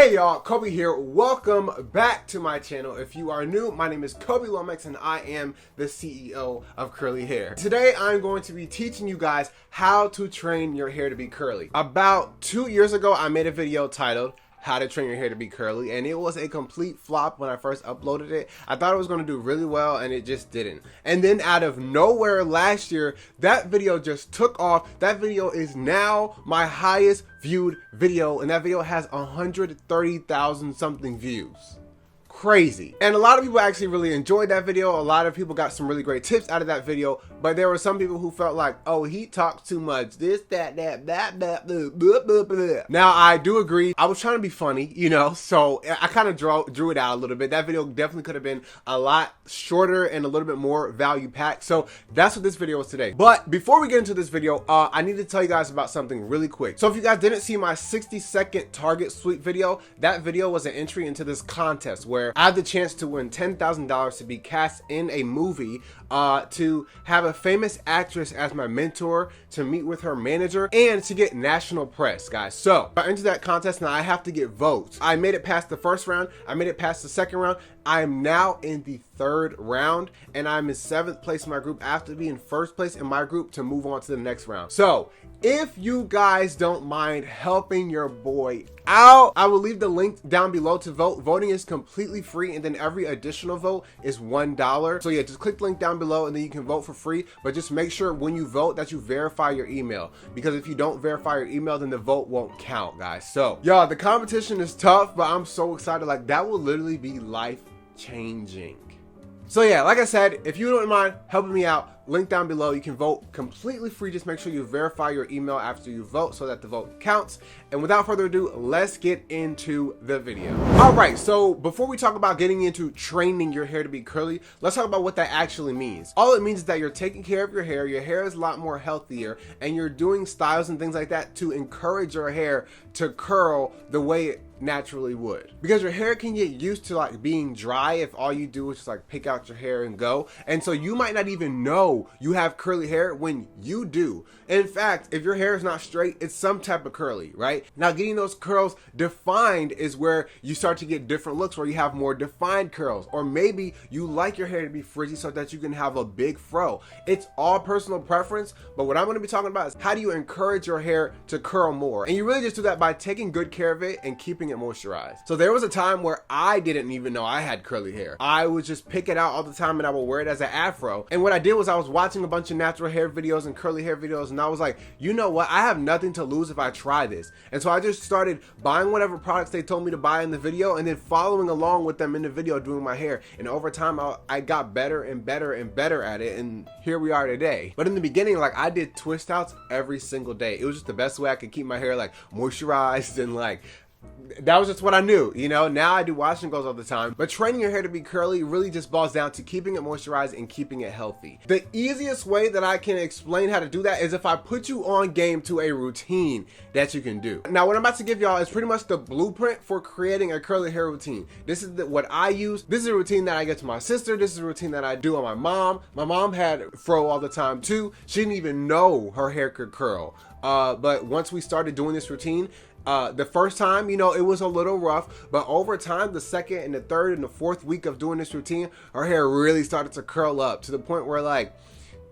Hey y'all, Kobe here. Welcome back to my channel. If you are new, my name is Kobe Lomax and I am the CEO of Curly Hair. Today I'm going to be teaching you guys how to train your hair to be curly. About 2 years ago, I made a video titled How to Train Your Hair to Be Curly, and it was a complete flop when I first uploaded it. I thought it was going to do really well and it just didn't. And then out of nowhere last year, that video just took off. That video is now my highest viewed video, and that video has 130,000 something views. Crazy. And a lot of people actually really enjoyed that video. A lot of people got some really great tips out of that video, but there were some people who felt like, oh, he talks too much, this, that, blah, blah, blah, blah, blah, blah. Now, I do agree. I was trying to be funny, you know, so I kind of drew it out a little bit. That video definitely could have been a lot shorter and a little bit more value packed. So that's what this video is today. But before we get into this video, I need to tell you guys about something really quick. So if you guys didn't see my 60-second target sweep video, that video was an entry into this contest where I had the chance to win $10,000 to be cast in a movie, to have a famous actress as my mentor, to meet with her manager, and to get national press, guys. So I entered that contest. Now I have to get votes. I made it past the first round. I made it past the second round. I am now in the third round, and I'm in 7th place in my group after being first place in my group to move on to the next round. So if you guys don't mind helping your boy out, I will leave the link down below to vote. Voting is completely free, and then every additional vote is $1. So yeah, just click the link down below and then you can vote for free. But just make sure when you vote that you verify your email, because if you don't verify your email, then the vote won't count, guys. So y'all, the competition is tough, but I'm so excited. Like, that will literally be life changing. So yeah, like I said, if you don't mind helping me out, link down below. You can vote completely free. Just make sure you verify your email after you vote so that the vote counts. And without further ado, let's get into the video. All right, so before we talk about getting into training your hair to be curly, let's talk about what that actually means. All it means is that you're taking care of your hair is a lot more healthier, and you're doing styles and things like that to encourage your hair to curl the way it naturally would, because your hair can get used to like being dry if all you do is just like pick out your hair and go. And so you might not even know you have curly hair when you do. In fact, if your hair is not straight, it's some type of curly, right? Now, getting those curls defined is where you start to get different looks, where you have more defined curls, or maybe you like your hair to be frizzy so that you can have a big fro. It's all personal preference, but what I'm going to be talking about is how do you encourage your hair to curl more? And you really just do that by taking good care of it and keeping it moisturized. So there was a time where I didn't even know I had curly hair. I would just pick it out all the time and I would wear it as an afro. And what I did was I was watching a bunch of natural hair videos and curly hair videos, and I was like, you know what? I have nothing to lose if I try this. And so I just started buying whatever products they told me to buy in the video and then following along with them in the video doing my hair. And over time, I got better and better and better at it, and here we are today. But in the beginning, like, I did twist outs every single day. It was just the best way I could keep my hair like moisturized, and like, that was just what I knew, you know. Now I do wash and goes all the time, but training your hair to be curly really just boils down to keeping it moisturized and keeping it healthy. The easiest way that I can explain how to do that is if I put you on game to a routine that you can do. Now, what I'm about to give y'all is pretty much the blueprint for creating a curly hair routine. This is what I use. This is a routine that I get to my sister. This is a routine that I do on my mom. My mom had fro all the time too. She didn't even know her hair could curl. But once we started doing this routine, the first time, you know, it was a little rough, but over time, the second and the third and the fourth week of doing this routine, her hair really started to curl up to the point where, like,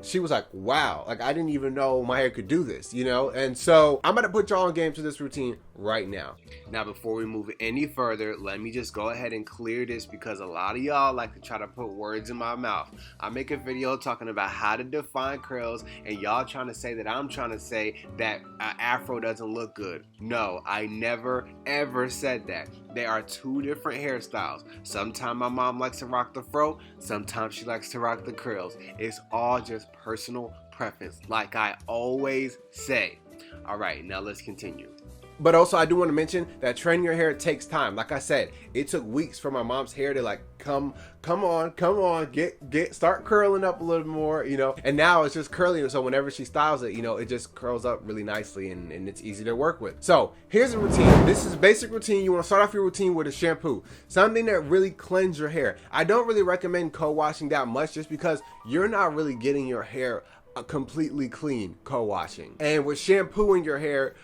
she was like, wow, like, I didn't even know my hair could do this, you know? And so I'm going to put y'all on game to this routine right now. Now, before we move any further, let me just go ahead and clear this, because a lot of y'all like to try to put words in my mouth. I make a video talking about how to define curls, and y'all trying to say that I'm trying to say that an afro doesn't look good. No, I never ever said that. There are two different hairstyles. Sometimes my mom likes to rock the fro, sometimes she likes to rock the curls. It's all just personal preference, like I always say. All right, now let's continue. But also, I do want to mention that training your hair takes time. Like I said, it took weeks for my mom's hair to like come on, start curling up a little more, you know. And now it's just curly, so whenever she styles it, you know, it just curls up really nicely, and it's easy to work with. So here's a routine. This is a basic routine. You want to start off your routine with a shampoo, something that really cleanses your hair. I don't really recommend co-washing that much, just because you're not really getting your hair completely clean co-washing. And with shampooing your hair,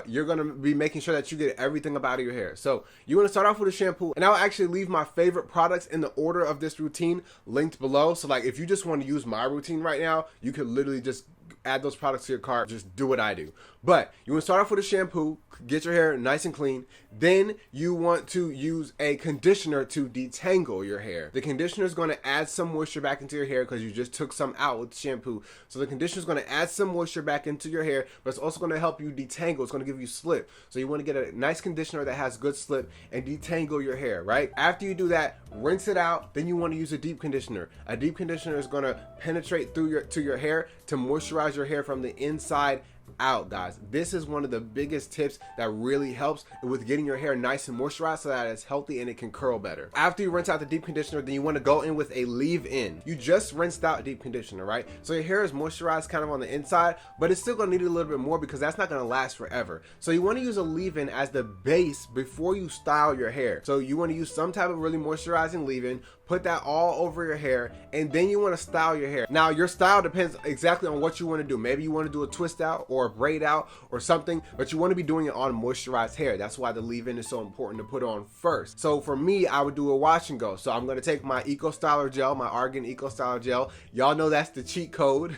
you're gonna be making sure that you get everything up out of your hair. So you want to start off with a shampoo, and I'll actually leave my favorite products in the order of this routine linked below. So like if you just want to use my routine right now, you could literally just add those products to your cart, just do what I do. But you want to start off with a shampoo, get your hair nice and clean. Then you want to use a conditioner to detangle your hair. The conditioner is going to add some moisture back into your hair because you just took some out with shampoo. So the conditioner is going to add some moisture back into your hair, but it's also going to help you detangle. It's going to give you slip. So you want to get a nice conditioner that has good slip and detangle your hair, right? After you do that, rinse it out. Then you want to use a deep conditioner. A deep conditioner is going to penetrate through to your hair to moisturize your hair from the inside out, guys. This is one of the biggest tips that really helps with getting your hair nice and moisturized so that it's healthy and it can curl better. After you rinse out the deep conditioner, then you want to go in with a leave-in. You just rinsed out deep conditioner, right? So your hair is moisturized kind of on the inside, but it's still going to need a little bit more because that's not going to last forever. So you want to use a leave-in as the base before you style your hair. So you want to use some type of really moisturizing leave-in, put that all over your hair, and then you want to style your hair. Now your style depends exactly on what you want to do. Maybe you want to do a twist out or a braid out or something, but you want to be doing it on moisturized hair. That's why the leave-in is so important to put on first. So for me, I would do a wash and go. So I'm going to take my Eco Styler gel, my Argan Eco Styler gel. Y'all know that's the cheat code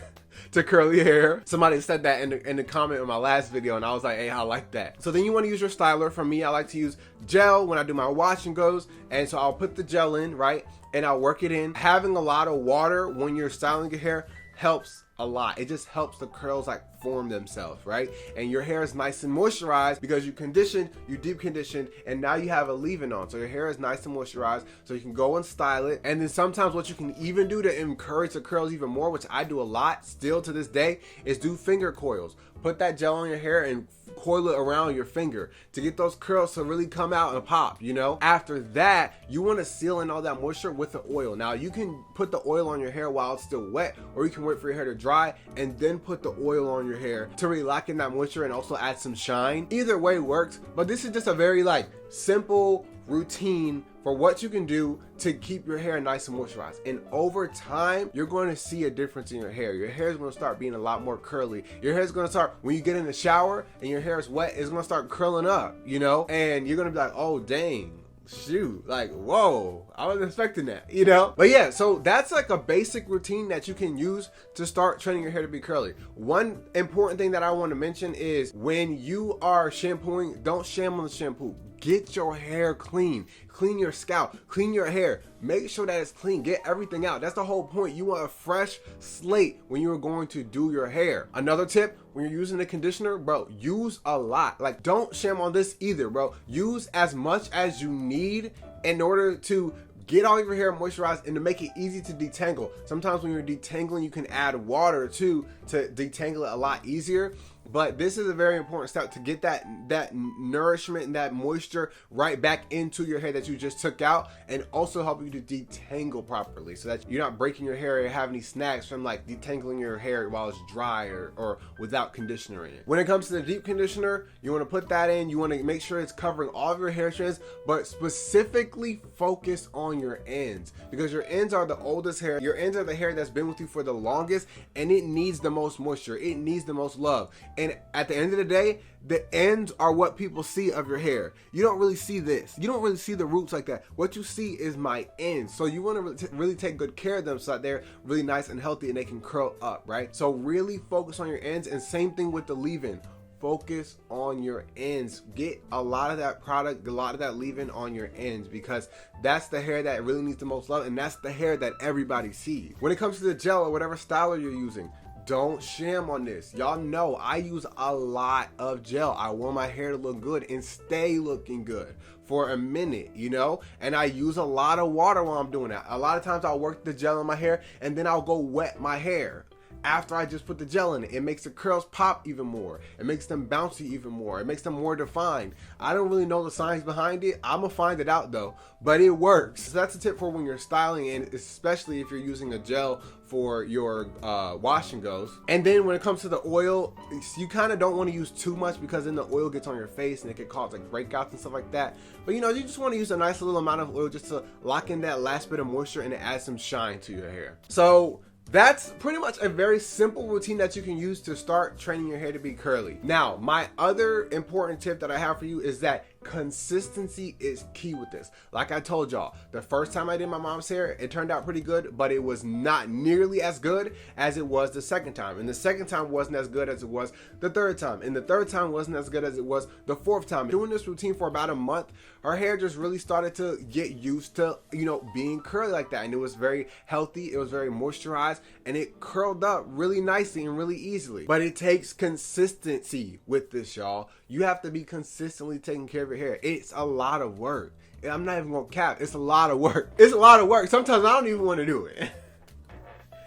to curly hair. Somebody said that in the comment on my last video, and I was like, hey, I like that. So then you want to use your styler. For me, I like to use gel when I do my wash and goes, and so I'll put the gel in, right, and I'll work it in. Having a lot of water when you're styling your hair helps a lot. It just helps the curls like form themselves, right? And your hair is nice and moisturized because you conditioned, you deep conditioned, and now you have a leave-in on. So your hair is nice and moisturized, so you can go and style it. And then sometimes what you can even do to encourage the curls even more, which I do a lot still to this day, is do finger coils. Put that gel on your hair and coil it around your finger to get those curls to really come out and pop, you know? After that, you want to seal in all that moisture with the oil. Now you can put the oil on your hair while it's still wet, or you can wait for your hair to dry and then put the oil on your hair to really lock in that moisture and also add some shine. Either way works, but this is just a very like simple routine for what you can do to keep your hair nice and moisturized. And over time, you're going to see a difference in your hair. Your hair is going to start being a lot more curly. Your hair is going to start, when you get in the shower and your hair is wet, it's going to start curling up, you know? And you're going to be like, oh, dang. Shoot, like, whoa, I wasn't expecting that, you know? But yeah, so that's like a basic routine that you can use to start training your hair to be curly. One important thing that I want to mention is when you are shampooing, don't sham on the shampoo. Get your hair clean. Clean your scalp. Clean your hair. Make sure that it's clean. Get everything out. That's the whole point. You want a fresh slate when you're going to do your hair. Another tip, when you're using the conditioner, bro, use a lot. Like, don't sham on this either, bro. Use as much as you need in order to get all of your hair moisturized and to make it easy to detangle. Sometimes when you're detangling, you can add water too to detangle it a lot easier. But this is a very important step to get that nourishment and that moisture right back into your hair that you just took out, and also help you to detangle properly so that you're not breaking your hair or have any snags from like detangling your hair while it's dry or without conditioner in it. When it comes to the deep conditioner, you want to put that in. You want to make sure it's covering all of your hair strands, but specifically focus on your ends, because your ends are the oldest hair. Your ends are the hair that's been with you for the longest, and it needs the most moisture. It needs the most love. And at the end of the day, the ends are what people see of your hair. You don't really see this. You don't really see the roots like that. What you see is my ends. So you want to really take good care of them so that they're really nice and healthy and they can curl up, right? So really focus on your ends, and same thing with the leave-in. Focus on your ends. Get a lot of that product, a lot of that leave-in on your ends, because that's the hair that really needs the most love, and that's the hair that everybody sees. When it comes to the gel or whatever styler you're using, don't sham on this. Y'all know I use a lot of gel. I want my hair to look good and stay looking good for a minute, you know? And I use a lot of water while I'm doing that. A lot of times I'll work the gel in my hair and then I'll go wet my hair. After I just put the gel in it, it makes the curls pop even more. It makes them bouncy even more. It makes them more defined. I don't really know the science behind it. I'm gonna find it out though, but it works. So that's a tip for when you're styling, and especially if you're using a gel for your wash and goes. And then when it comes to the oil, you kind of don't want to use too much, because then the oil gets on your face and it can cause like breakouts and stuff like that. But you know, you just want to use a nice little amount of oil just to lock in that last bit of moisture and add some shine to your hair. So that's pretty much a very simple routine that you can use to start training your hair to be curly. Now, my other important tip that I have for you is that consistency is key with this. Like I told y'all, the first time I did my mom's hair, it turned out pretty good, but it was not nearly as good as it was the second time. And the second time wasn't as good as it was the third time. And the third time wasn't as good as it was the fourth time. Doing this routine for about a month, her hair just really started to get used to, you know, being curly like that. And it was very healthy, it was very moisturized, and it curled up really nicely and really easily. But it takes consistency with this, y'all. You have to be consistently taking care of your hair. It's a lot of work. I'm not even gonna cap. It's a lot of work. It's a lot of work. Sometimes I don't even want to do it.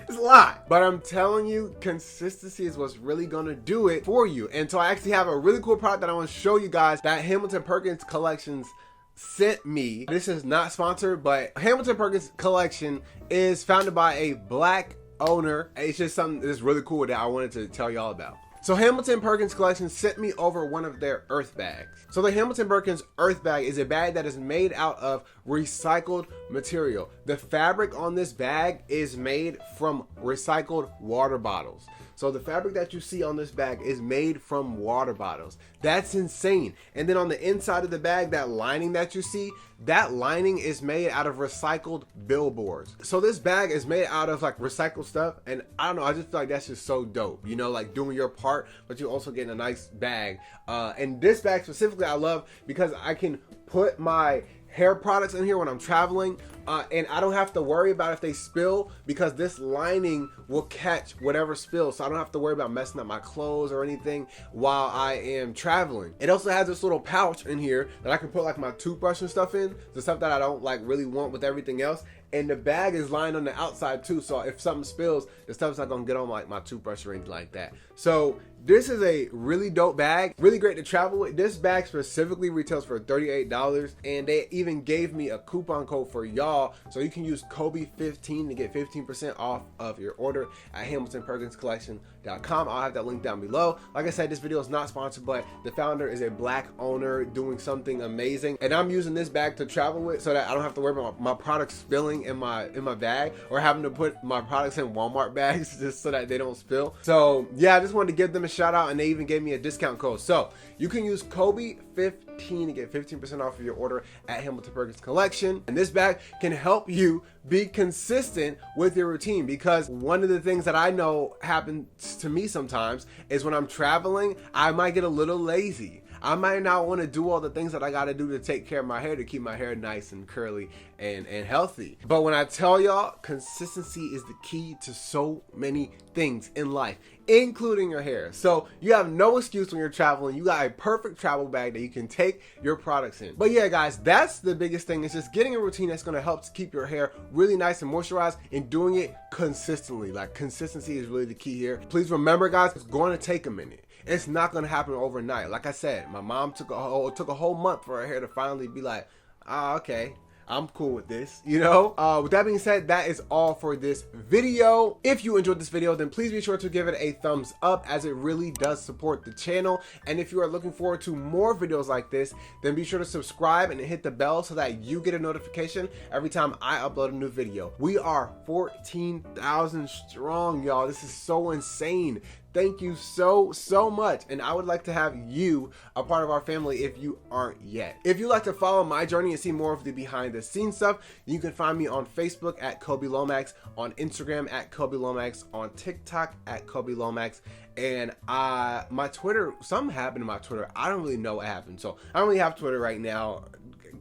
It's a lot. But I'm telling you, consistency is what's really gonna do it for you. And so I actually have a really cool product that I want to show you guys that Hamilton Perkins Collections sent me. This is not sponsored, but Hamilton Perkins Collection is founded by a black owner. It's just something that's really cool that I wanted to tell y'all about. So Hamilton Perkins Collection sent me over one of their earth bags. So the Hamilton Perkins earth bag is a bag that is made out of recycled material. The fabric on this bag is made from recycled water bottles. So the fabric that you see on this bag is made from water bottles. That's insane. And then on the inside of the bag, that lining that you see, that lining is made out of recycled billboards. So this bag is made out of like recycled stuff. And I don't know, I just feel like that's just so dope. You know, like doing your part, but you also getting a nice bag. And this bag specifically I love because I can put my hair products in here when I'm traveling, and I don't have to worry about if they spill because this lining will catch whatever spills, so I don't have to worry about messing up my clothes or anything while I am traveling. It also has this little pouch in here that I can put like my toothbrush and stuff in, the stuff that I don't like really want with everything else. And the bag is lined on the outside too, so if something spills, the stuff's not gonna get on like my toothbrush or anything like that. So this is a really dope bag, really great to travel with. This bag specifically retails for $38, and they even gave me a coupon code for y'all, so you can use Kobe15 to get 15% off of your order at HamiltonPerkinsCollection.com. I'll have that link down below. Like I said, this video is not sponsored, but the founder is a black owner doing something amazing, and I'm using this bag to travel with so that I don't have to worry about my products spilling in my bag or having to put my products in Walmart bags just so that they don't spill. So yeah, I just wanted to give them a shout out, and they even gave me a discount code. So you can use Kobe15 to get 15% off of your order at Hamilton Perkins Collection. And this bag can help you be consistent with your routine, because one of the things that I know happens to me sometimes is when I'm traveling, I might get a little lazy. I might not want to do all the things that I got to do to take care of my hair, to keep my hair nice and curly and healthy. But when I tell y'all, consistency is the key to so many things in life, including your hair. So you have no excuse when you're traveling. You got a perfect travel bag that you can take your products in. But yeah, guys, that's the biggest thing, is just getting a routine that's going to help to keep your hair really nice and moisturized, and doing it consistently. Like, consistency is really the key here. Please remember, guys, it's going to take a minute. It's not going to happen overnight. Like I said, my mom took a whole month for her hair to finally be like, ah, okay, I'm cool with this, you know? With that being said, that is all for this video. If you enjoyed this video, then please be sure to give it a thumbs up, as it really does support the channel. And if you are looking forward to more videos like this, then be sure to subscribe and hit the bell so that you get a notification every time I upload a new video. We are 14,000 strong, y'all. This is so insane. Thank you so much, and I would like to have you a part of our family if you aren't yet. If you'd like to follow my journey and see more of the behind the scenes stuff, you can find me on Facebook at Kobe Lomax, on Instagram at Kobe Lomax, on TikTok at Kobe Lomax, and my Twitter, something happened to my Twitter. I don't really know what happened, so I don't really have Twitter right now.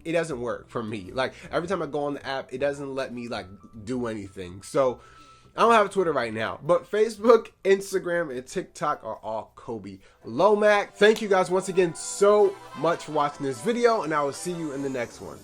It doesn't work for me. Like, every time I go on the app, it doesn't let me like do anything. So I don't have a Twitter right now, but Facebook, Instagram, and TikTok are all Kobe Lomax. Thank you guys once again so much for watching this video, and I will see you in the next one.